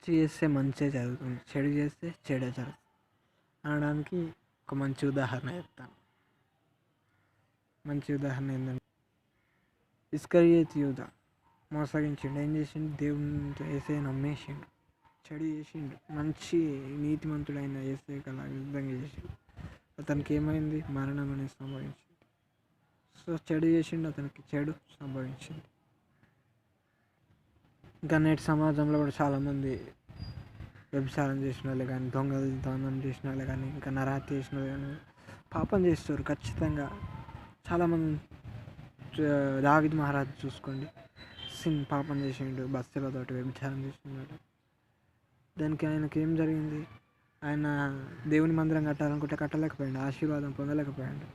మంచి చేస్తే మంచే జరుగుతుంది, చెడు చేస్తే చెడే జరుగుతుంది అనడానికి ఒక మంచి ఉదాహరణ చెప్తాను. మంచి ఉదాహరణ ఏంటంటే, ఇస్కరియోతు యూద మోసగించిండు. ఏం చేసిండు? దేవుని యేసయ్య నమ్మేసిండు, చెడు చేసిండు. మంచి నీతిమంతుడైన యేసయ్య కల విధంగా చేసిండు. అతనికి ఏమైంది? మరణం అనేది సంభవించింది. సో చెడు చేసిండు, అతనికి చెడు సంభవించింది. ఇంకా నేటి సమాజంలో కూడా చాలామంది వ్యభిచారం చేసిన వాళ్ళే కానీ, దొంగతనం చేసిన వాళ్ళే కానీ, ఇంకా నరహత్య చేసిన వాళ్ళు కానీ పాపం చేస్తారు ఖచ్చితంగా. చాలామంది దావీదు మహారాజు చూసుకోండి, పాపం చేసిండు, బస్తీలతోటి వ్యభిచారం చేస్తున్నాడు. దానికి ఆయనకి ఏం జరిగింది? ఆయన దేవుని మందిరం కట్టాలనుకుంటే కట్టలేకపోయాడు, ఆశీర్వాదం పొందలేకపోయాడు.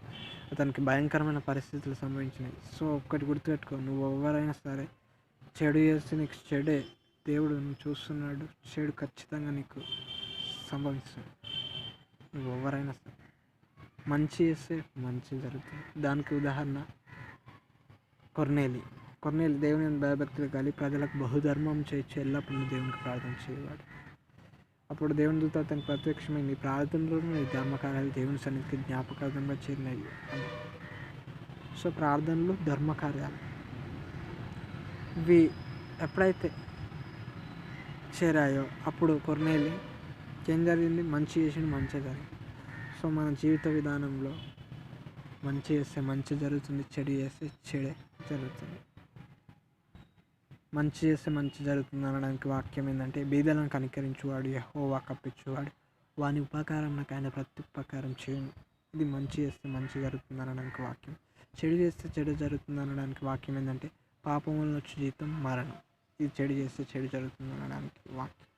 అతనికి భయంకరమైన పరిస్థితులు సంభవించినాయి. సో ఒక్కటి గుర్తుపెట్టుకో, నువ్వు ఎవరైనా సరే చెడు చేస్తే నీకు చెడే. దేవుడు నువ్వు చూస్తున్నాడు, చెడు ఖచ్చితంగా నీకు సంభవిస్తుంది. నువ్వు ఎవరైనా సరే మంచి చేస్తే మంచి జరుగుతుంది. దానికి ఉదాహరణ కొర్నేలి దేవుని భయభక్తులు కలిగి ప్రజలకు బహుధర్మం చేయించి ఎల్లప్పుడూ దేవునికి ప్రార్థన చేయవాడు. అప్పుడు దేవుని దూత అతనికి ప్రత్యక్షమైంది, ప్రార్థనలోనూ ఈ ధర్మకార్యాలు దేవుని సన్నిధికి జ్ఞాపకార్థంగా చేరినాయి. సో ప్రార్థనలు, ధర్మకార్యాలు ఇవి ఎప్పుడైతే చేరాయో అప్పుడు కొర్నేలి ఏం జరిగింది? మంచి చేసిండు, మంచి జరిగింది. సో మన జీవిత విధానంలో మంచి చేస్తే మంచి జరుగుతుంది, చెడు చేస్తే చెడే జరుగుతుంది. మంచి చేస్తే మంచి జరుగుతుంది అనడానికి వాక్యం ఏంటంటే, బీదలను కనికరించువాడు యెహోవా కప్పించువాడు, వాని ఉపకారం నాకు ఆయన ప్రతి ఉపకారం చేయను. ఇది మంచి చేస్తే మంచి జరుగుతుంది అనడానికి వాక్యం. చెడు చేస్తే చెడు జరుగుతుంది అనడానికి వాక్యం ఏంటంటే, పాపం వలన వచ్చే జీతం మరణం. ఇది చెడు చేస్తే చెడు జరుగుతుంది అనడానికి వాక్యం.